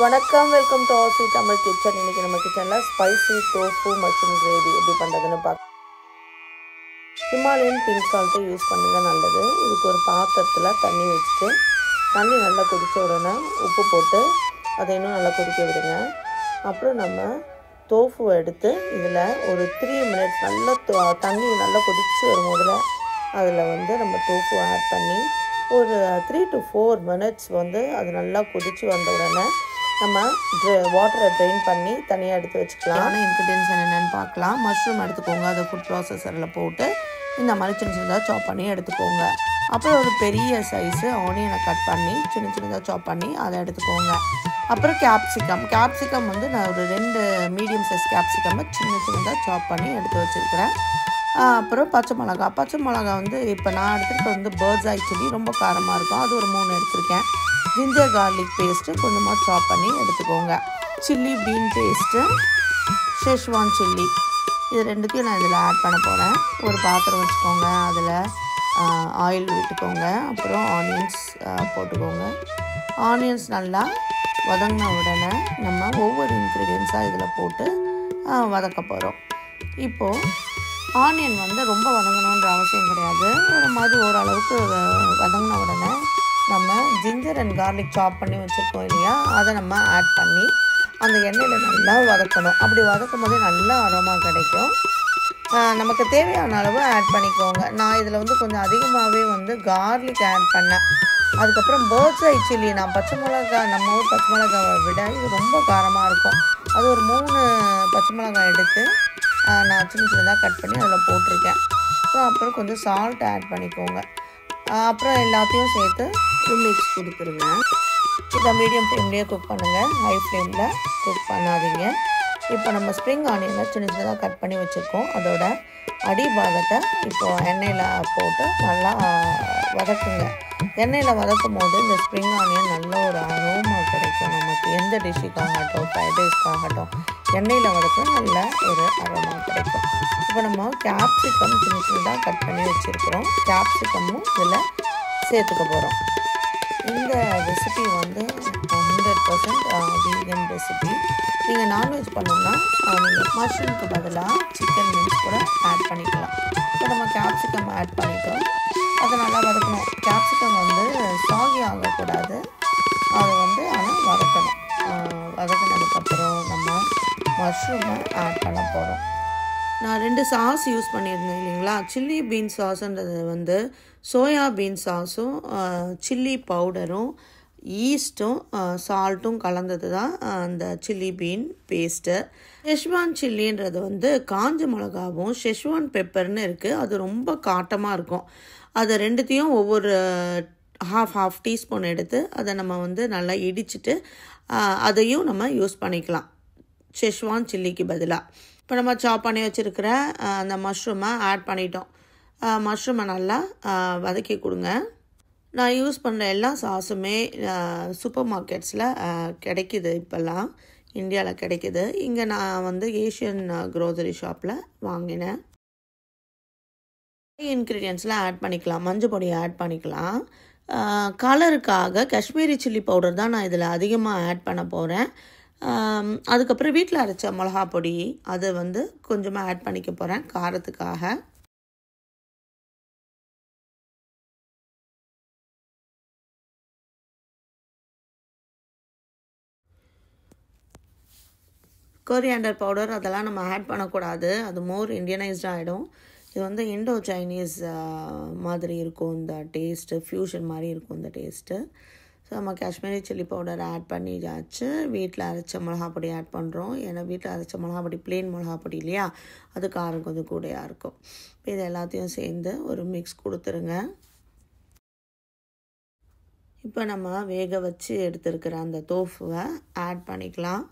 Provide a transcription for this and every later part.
வணக்கம், welcome to ஆசி Tamil kitchen. இன்றைக்கி நம்ம கிச்சனில் ஸ்பைசி டோஃபு மஷ்ரூம் கிரேவி எப்படி பண்ணுறதுன்னு பார்க்கலாம். ஹிமாலயன் பிங்க் சால்ட்டை யூஸ் பண்ணுங்க, நல்லது. இதுக்கு ஒரு பாத்திரத்தில் தண்ணி வச்சுட்டு தண்ணி நல்லா கொதித்த உடனே உப்பு போட்டு அதை இன்னும் நல்லா கொதிக்க விடுங்க. அப்புறம் நம்ம டோஃபுவை எடுத்து இதில் ஒரு 3 மினிட்ஸ் நல்லா தண்ணி நல்லா கொதித்து வரும்போதில் அதில் நம்ம டோஃபு ஆட் பண்ணி ஒரு 3 to 4 மினிட்ஸ் அது நல்லா கொதித்து வந்த உடனே நம்ம வாட்டரை ட்ரெயின் பண்ணி தனியாக எடுத்து வச்சுக்கலாம். ஆனால் இன்க்ரீடியன்ஸ் என்னென்னு பார்க்கலாம். மஷ்ரூம் எடுத்துக்கோங்க, அதை ஃபுட் ப்ராசஸரில் போட்டு இந்த மாதிரி சின்ன சின்னதாக சாப் பண்ணி எடுத்துக்கோங்க. அப்புறம் ஒரு பெரிய சைஸு ஆனியனை கட் பண்ணி சின்ன சின்னதாக சாப் பண்ணி அதை எடுத்துக்கோங்க. அப்புறம் கேப்சிகம் நான் ஒரு 2 மீடியம் சைஸ் கேப்சிகம்மை சின்ன சின்னதாக சாப் பண்ணி எடுத்து வச்சுருக்கிறேன். அப்புறம் பச்சை மிளகா இப்போ நான் எடுத்துகிட்டு பேர்ட்ஸ் ஐ சில்லி ரொம்ப காரமாக இருக்கும், அது ஒரு 3 எடுத்துருக்கேன். ஜிஞ்சர் கார்லிக் பேஸ்ட்டு கொஞ்சமாக சாப் பண்ணி எடுத்துக்கோங்க. Chilli bean paste, Schezwan chilli, இது ரெண்டுத்தையும் நான் இதில் ஆட் பண்ண போகிறேன். ஒரு பாத்திரம் வச்சுக்கோங்க, அதில் ஆயில் விட்டுக்கோங்க. அப்புறம் ஆனியன்ஸ் போட்டுக்கோங்க. ஆனியன்ஸ் நல்லா வதங்கின உடனே நம்ம ஒவ்வொரு இன்க்ரீடியன்ஸாக இதில் போட்டு வதக்க போகிறோம். இப்போது ஆனியன் ரொம்ப வதங்கணுன்ற அவசியம் கிடையாது. ஒரு மாதிரி ஓரளவுக்கு வதங்கின உடனே நம்ம ஜிஞ்சர் அண்ட் கார்லிக் சாப் பண்ணி வச்சுருக்கோம் இல்லையா, அதை நம்ம ஆட் பண்ணி அந்த எண்ணெயில் நல்லா வதக்கணும். அப்படி வதக்கும் போதே நல்லா அரோமா கிடைக்கும். நமக்கு தேவையான அளவு ஆட் பண்ணிக்கோங்க. நான் இதில் கொஞ்சம் அதிகமாகவே கார்லிக் ஆட் பண்ணேன். அதுக்கப்புறம் பேர்ட்ஸ் ஐ சில்லி, நான் நம்ம ஊர் பச்சை மிளகாவை விட இது ரொம்ப காரமாக இருக்கும். அது ஒரு 3 பச்சை மிளகாய் எடுத்து நான் சின்ன சின்னதாக கட் பண்ணி அதில் போட்டிருக்கேன். அப்புறம் கொஞ்சம் சால்ட் ஆட் பண்ணிக்கோங்க. அப்புறம் எல்லாத்தையும் சேர்த்து மிக்ஸ் கொடுத்துருங்க. இதை மீடியம் ஃப்ளேம்லேயே குக் பண்ணுங்கள், ஹை ஃப்ளேமில் குக் பண்ணாதீங்க. இப்போ நம்ம ஸ்ப்ரிங் ஆனியனை சின்ன சின்னதாக கட் பண்ணி வச்சுருக்கோம். அதோட அடிபாகத்தை இப்போது எண்ணெயில் போட்டு நல்லா வதக்குங்க. எண்ணெயில் வதக்கும் போது இந்த ஸ்ப்ரிங் ஆனியன் நல்ல ஒரு அரோமா கிடைக்கும். நமக்கு எந்த டிஷ்ஷுக்காகட்டும், ஃப்ரைட் ரைஸ்க்காகட்டும், எண்ணெயில் வதக்க நல்ல ஒரு அரோமா கிடைக்கும். இப்போ நம்ம கேப்சிகம் சின்ன சின்னதாக கட் பண்ணி வச்சுருக்கிறோம். கேப்சிகமும் இதில் சேர்த்துக்க போகிறோம். இந்த ரெசிபி 100% வீகன் ரெசிபி. நீங்கள் நான்வெஜ் பண்ணணும்னா நீங்கள் மஷ்ரூமுக்கு பதிலாக சிக்கன் மீன்ஸ் கூட ஆட் பண்ணிக்கலாம். இப்போ நம்ம கேப்சிகம் ஆட் பண்ணிட்டோம். அதை நல்லா வதக்கணும். கேப்சிகம் சாகி ஆகக்கூடாது, அது ஆனால் வதக்கணும். வதக்கினதுக்கப்புறம் நம்ம மஷ்ரூமை ஆட் பண்ண போகிறோம். நான் 2 சாஸ் யூஸ் பண்ணியிருந்தேன் இல்லைங்களா. சில்லி பீன் சாஸுன்றது சோயா பீன் சாஸும் சில்லி பவுடரும் ஈஸ்ட்டும் சால்ட்டும் கலந்தது தான் அந்த சில்லி பீன் பேஸ்ட்டு. ஷெஷ்வான் சில்லின்றது காஞ்ச மிளகாவும் ஷெஷ்வான் பெப்பர்னு இருக்குது, அது ரொம்ப காட்டமாக இருக்கும். அதை ரெண்டுத்தையும் ஒவ்வொரு ஹாஃப் டீஸ்பூன் எடுத்து அதை நம்ம நல்லா இடிச்சிட்டு அதையும் நம்ம யூஸ் பண்ணிக்கலாம் ஷெஷ்வான் சில்லிக்கு பதிலாக. இப்போ நம்ம சாப் பண்ணி வச்சுருக்கிற அந்த மஷ்ரூமை ஆட் பண்ணிட்டோம். மஷ்ரூமை நல்லா வதக்கி கொடுங்க. நான் யூஸ் பண்ணுற எல்லா சாஸுமே சூப்பர் மார்க்கெட்ஸில் கிடைக்கிது. இப்போல்லாம் இந்தியாவில் கிடைக்கிது. இங்கே நான் ஏஷியன் க்ரோசரி ஷாப்பில் வாங்கினேன். இன்க்ரீடியன்ட்ஸ்லாம் ஆட் பண்ணிக்கலாம். மஞ்சள் பொடி ஆட் பண்ணிக்கலாம். கலருக்காக காஷ்மீரி சில்லி பவுடர் தான் நான் இதில் அதிகமாக ஆட் பண்ண போகிறேன். அதுக்கப்புறம் வீட்டில் அரைச்ச மிளகா பொடி அதை கொஞ்சமாக ஆட் பண்ணிக்க போகிறேன் காரத்துக்காக. கொரியாண்டர் பவுடர் அதெல்லாம் நம்ம ஆட் பண்ணக்கூடாது, அது மோர் இண்டியனைஸ்ட் ஆகிடும். இது இண்டோ சைனீஸ் மாதிரி இருக்கும் இந்த டேஸ்ட்டு, ஃப்யூஷன் மாதிரி இருக்கும் இந்த டேஸ்ட்டு. ஸோ நம்ம காஷ்மீரி சில்லி பவுடர் ஆட் பண்ணியாச்சு. வீட்டில் அரைச்ச மிளகா பொடி ஆட் பண்ணுறோம். ஏன்னா வீட்டில் அரைச்ச மிளகா பொடி பிளெயின் மிளகா பொடி இல்லையா, அது காரம் கொஞ்சம் கூடையாக இருக்கும். இது எல்லாத்தையும் சேர்ந்து ஒரு மிக்ஸ் கொடுத்துருங்க. இப்போ நம்ம வேக வச்சு எடுத்துருக்கிற அந்த தோஃபுவை ஆட் பண்ணிக்கலாம்.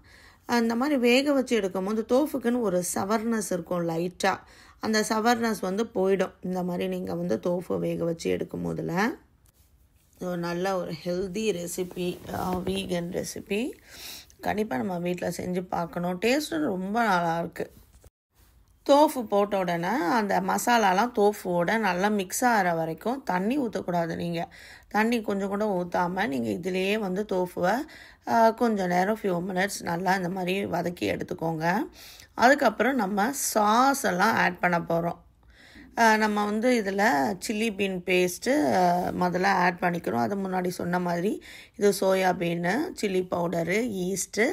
அந்த மாதிரி வேக வச்சு எடுக்கும்போது தோஃபுக்குன்னு ஒரு சவர்னஸ் இருக்கும் லைட்டாக, அந்த சவர்னஸ் போயிடும். இந்த மாதிரி நீங்கள் தோஃபு வேக வச்சு எடுக்கும் போதில் நல்ல ஒரு ஹெல்தி ரெசிபி, வீகன் ரெசிபி. கண்டிப்பாக நம்ம வீட்டில் செஞ்சு பார்க்கணும். டேஸ்ட்டு ரொம்ப நல்லாயிருக்கு. தோஃபு போட்ட உடனே அந்த மசாலாலாம் தோஃபுவோட நல்லா மிக்ஸ் ஆகிற வரைக்கும் தண்ணி ஊற்றக்கூடாது. நீங்கள் தண்ணி கொஞ்சம் கூட ஊற்றாமல் நீங்கள் இதிலேயே வந்து தோஃபுவை கொஞ்சம் நேரம் ஃபியூ மினிட்ஸ் நல்லா இந்த மாதிரி வதக்கி எடுத்துக்கோங்க. அதுக்கப்புறம் நம்ம சாஸ் எல்லாம் ஆட் பண்ண போகிறோம். நம்ம வந்து இதில் சில்லி பீன் பேஸ்ட்டு முதல்ல ஆட் பண்ணிக்கிறோம். அது முன்னாடி சொன்ன மாதிரி இது soya bean, chilli powder, yeast,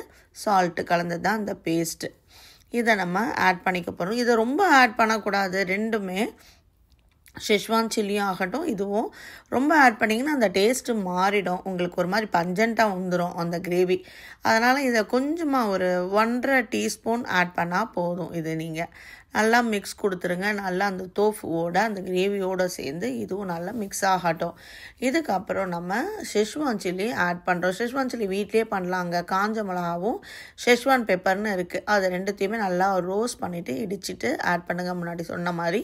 salt கலந்தது தான் இந்த பேஸ்ட்டு. இதை நம்ம ஆட் பண்ணிக்க போகிறோம். இதை ரொம்ப ஆட் பண்ணக்கூடாது. ரெண்டுமே ஷெஸ்வான் சில்லியும் ஆகட்டும், இதுவும் ரொம்ப ஆட் பண்ணிங்கன்னா அந்த டேஸ்ட்டு மாறிடும். உங்களுக்கு ஒரு மாதிரி பஞ்சண்ட்டாக வந்துடும் அந்த கிரேவி. அதனால் இதை கொஞ்சமாக ஒரு 1.5 டீஸ்பூன் ஆட் பண்ணால் போதும். இது நீங்கள் நல்லா மிக்ஸ் கொடுத்துருங்க. நல்லா அந்த தோஃபுவோட அந்த கிரேவியோடு சேர்ந்து இதுவும் நல்லா மிக்ஸ் ஆகட்டும். இதுக்கப்புறம் நம்ம ஷெஸ்வான் சில்லி ஆட் பண்ணுறோம். ஷெஸ்வான் சில்லி வீட்லேயே பண்ணலாங்க. காஞ்ச மிளகாவும் ஷெஸ்வான் பெப்பர்னு இருக்குது. அதை ரெண்டுத்தையுமே நல்லா ரோஸ்ட் பண்ணிவிட்டு இடிச்சிட்டு ஆட் பண்ணுங்கள். முன்னாடி சொன்ன மாதிரி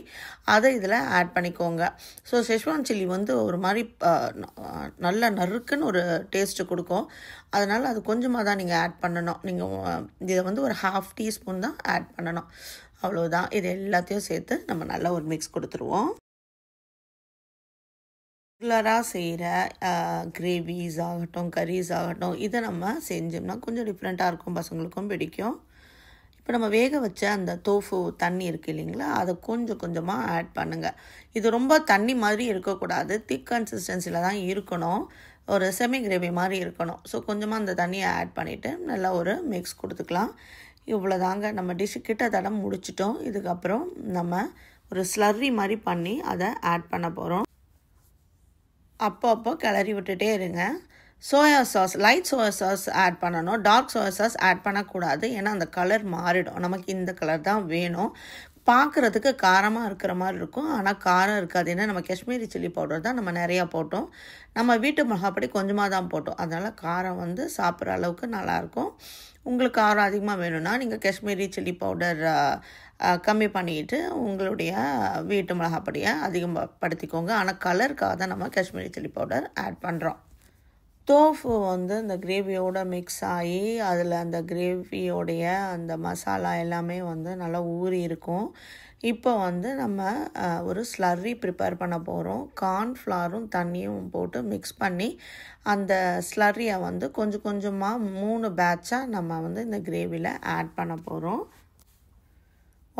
அதை இதில் ஆட் பண்ணிக்கோங்க. ஸோ ஷெஸ்வான் சில்லி வந்து ஒரு மாதிரி நல்ல நறுக்குன்னு ஒரு டேஸ்ட்டு கொடுக்கும். அதனால் அது கொஞ்சமாக தான் நீங்கள் ஆட் பண்ணணும். நீங்கள் இதை வந்து ஒரு 1/2 டீஸ்பூன் தான் ஆட் பண்ணணும். அவ்வளோதான். இது எல்லாத்தையும் சேர்த்து நம்ம நல்லா ஒரு மிக்ஸ் கொடுத்துருவோம். ரெகுலராக செய்கிற கிரேவிஸ் ஆகட்டும், கரீஸ் ஆகட்டும், இதை நம்ம செஞ்சோம்னா கொஞ்சம் டிஃப்ரெண்ட்டாக இருக்கும், பசங்களுக்கும் பிடிக்கும். இப்போ நம்ம வேக வச்ச அந்த தோஃபு தண்ணி இருக்குது இல்லைங்களா, அதை கொஞ்சம் கொஞ்சமாக ஆட் பண்ணுங்கள். இது ரொம்ப தண்ணி மாதிரி இருக்கக்கூடாது. திக் கன்சிஸ்டன்சியில் தான் இருக்கணும். ஒரு செமி கிரேவி மாதிரி இருக்கணும். ஸோ கொஞ்சமாக அந்த தண்ணியை ஆட் பண்ணிவிட்டு நல்லா ஒரு மிக்ஸ் கொடுத்துக்கலாம். இவ்வளோதாங்க. நம்ம டிஷ்ஷு கிட்டத்தட்ட முடிச்சிட்டோம். இதுக்கப்புறம் நம்ம ஒரு ஸ்லர்ரி மாதிரி பண்ணி அதை ஆட் பண்ண போகிறோம். அப்போ கிளறி விட்டுட்டே இருங்க. Soya sauce, light soya sauce add பண்ணணும். டார்க் சோயா சாஸ் ஆட் பண்ணக்கூடாது. ஏன்னா அந்த கலர் மாறிடும். நமக்கு இந்த கலர் தான் வேணும். பார்க்குறதுக்கு காரமாக இருக்கிற மாதிரி இருக்கும், ஆனால் காரம் இருக்காது. ஏன்னா நம்ம காஷ்மீரி சில்லி பவுடர் தான் நம்ம நிறையா போட்டோம். நம்ம வீட்டு மிளகாப்பொடி கொஞ்சமாக தான் போட்டோம். அதனால் காரம் வந்து சாப்பிட்ற அளவுக்கு நல்லாயிருக்கும். உங்களுக்கு காரம் அதிகமாக வேணும்னா நீங்கள் காஷ்மீரி சில்லி பவுடர் கம்மி பண்ணிக்கிட்டு உங்களுடைய வீட்டு மிளகாப்பொடியை அதிகப்படுத்திக்கோங்க. ஆனால் கலருக்காக தான் நம்ம காஷ்மீரி சில்லி பவுடர் ஆட் பண்ணுறோம். தோஃபு வந்து இந்த கிரேவியோட மிக்ஸ் ஆகி அதில் அந்த கிரேவியோடைய அந்த மசாலா எல்லாமே வந்து நல்லா ஊறி இருக்கும். இப்போ வந்து நம்ம ஒரு ஸ்லர்ரி ப்ரிப்பேர் பண்ண போகிறோம். கார்ன்ஃப்ளவரும் தண்ணியும் போட்டு மிக்ஸ் பண்ணி அந்த ஸ்லர்ரியை வந்து கொஞ்சம் கொஞ்சமாக 3 பேட்சாக நம்ம வந்து இந்த கிரேவியில் ஆட் பண்ண போகிறோம்.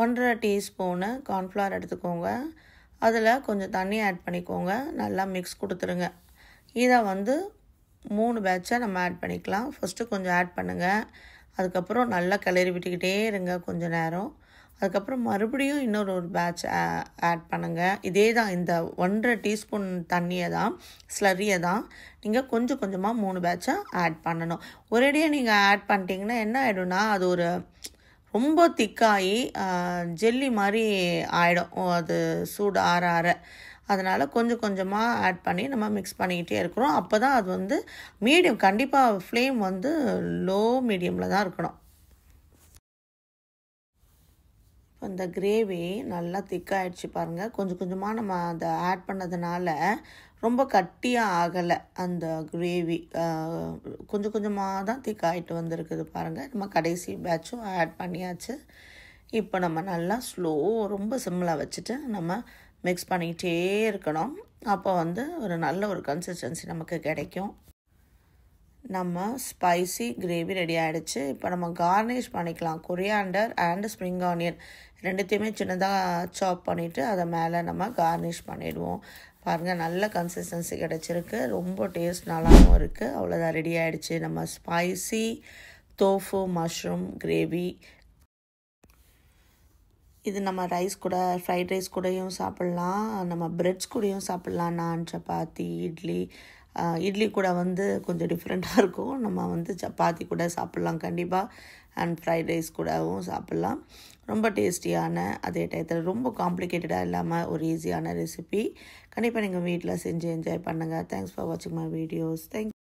1.5 டீஸ்பூனு கார்ன்ஃப்ளவர் எடுத்துக்கோங்க. அதில் கொஞ்சம் தண்ணி ஆட் பண்ணிக்கோங்க. நல்லா மிக்ஸ் கொடுத்துருங்க. இதை வந்து 3 பேட்சாக நம்ம ஆட் பண்ணிக்கலாம். ஃபஸ்ட்டு கொஞ்சம் ஆட் பண்ணுங்கள். அதுக்கப்புறம் நல்லா கிளறி விட்டுக்கிட்டே இருங்க கொஞ்சம் நேரம். அதுக்கப்புறம் மறுபடியும் இன்னொரு பேட்ச் ஆட் பண்ணுங்கள். இதே தான், இந்த 1.5 டீஸ்பூன் தண்ணியை தான், ஸ்லர்ரியை தான் நீங்கள் கொஞ்சம் கொஞ்சமாக 3 பேட்சாக ஆட் பண்ணணும். ஒரேடியாக நீங்கள் ஆட் பண்ணிட்டீங்கன்னா என்ன ஆகிடும்னா அது ஒரு ரொம்ப திக்காகி ஜெல்லி மாதிரி ஆகிடும். அது சூடு ஆற ஆற. அதனால் கொஞ்சம் கொஞ்சமாக ஆட் பண்ணி நம்ம மிக்ஸ் பண்ணிக்கிட்டே இருக்கிறோம். அப்போ தான் அது வந்து மீடியம், கண்டிப்பாக ஃப்ளேம் வந்து லோ மீடியமில் தான் இருக்கணும். இந்த கிரேவி நல்லா திக்காகிடுச்சு பாருங்கள். கொஞ்சம் கொஞ்சமாக நம்ம அதை ஆட் பண்ணதுனால ரொம்ப கட்டியாக ஆகலை. அந்த கிரேவி கொஞ்சம் கொஞ்சமாக தான் திக்காகிட்டு வந்திருக்குது பாருங்கள். நம்ம கடைசி பேட்சும் ஆட் பண்ணியாச்சு. இப்போ நம்ம நல்லா ரொம்ப சிம்மில் வச்சுட்டு நம்ம மிக்ஸ் பண்ணிக்கிட்டே இருக்கணும். அப்போ வந்து ஒரு நல்ல ஒரு கன்சிஸ்டன்சி நமக்கு கிடைக்கும். நம்ம ஸ்பைசி கிரேவி ரெடி ஆகிடுச்சு. இப்போ நம்ம கார்னிஷ் பண்ணிக்கலாம். கொரியாண்டர் அண்ட் ஸ்ப்ரிங் ஆனியன் ரெண்டுத்தையுமே சின்னதாக சாப் பண்ணிவிட்டு அதை மேலே நம்ம கார்னிஷ் பண்ணிவிடுவோம். பாருங்கள், நல்ல கன்சிஸ்டன்சி கிடச்சிருக்கு. ரொம்ப டேஸ்ட் நல்லாவும் இருக்குது. அவ்வளோதான், ரெடி ஆகிடுச்சு நம்ம ஸ்பைசி தோஃபு மஷ்ரூம் கிரேவி. இது நம்ம ரைஸ் கூட, ஃப்ரைட் ரைஸ் கூடயும் சாப்பிட்லாம், நம்ம பிரெட்ஸ் கூடயும் சாப்பிட்லாம். நான், சப்பாத்தி, இட்லி கூட வந்து கொஞ்சம் டிஃப்ரெண்ட்டாக இருக்கும். நம்ம வந்து சப்பாத்தி கூட சாப்பிட்லாம் கண்டிப்பாக. அண்ட் ஃப்ரைட் ரைஸ் கூடவும் சாப்பிட்லாம். ரொம்ப டேஸ்டியான, அதே டயத்தில் ரொம்ப காம்ப்ளிகேட்டடாக இல்லாமல் ஒரு ஈஸியான ரெசிபி. கண்டிப்பாக நீங்கள் வீட்டில் செஞ்சு என்ஜாய் பண்ணுங்கள். தேங்க்ஸ் ஃபார் வாட்சிங் மை வீடியோஸ். தேங்க்யூ.